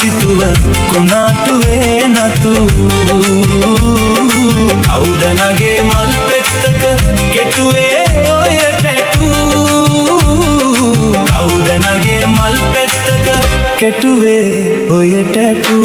සිතුව කොනාටුවේ නතු අවුදනගේ මල් පෙත්තක කෙටුවේ ඔය ටැටු අවුදනගේ මල් පෙත්තක කෙටුවේ ඔය ටැටු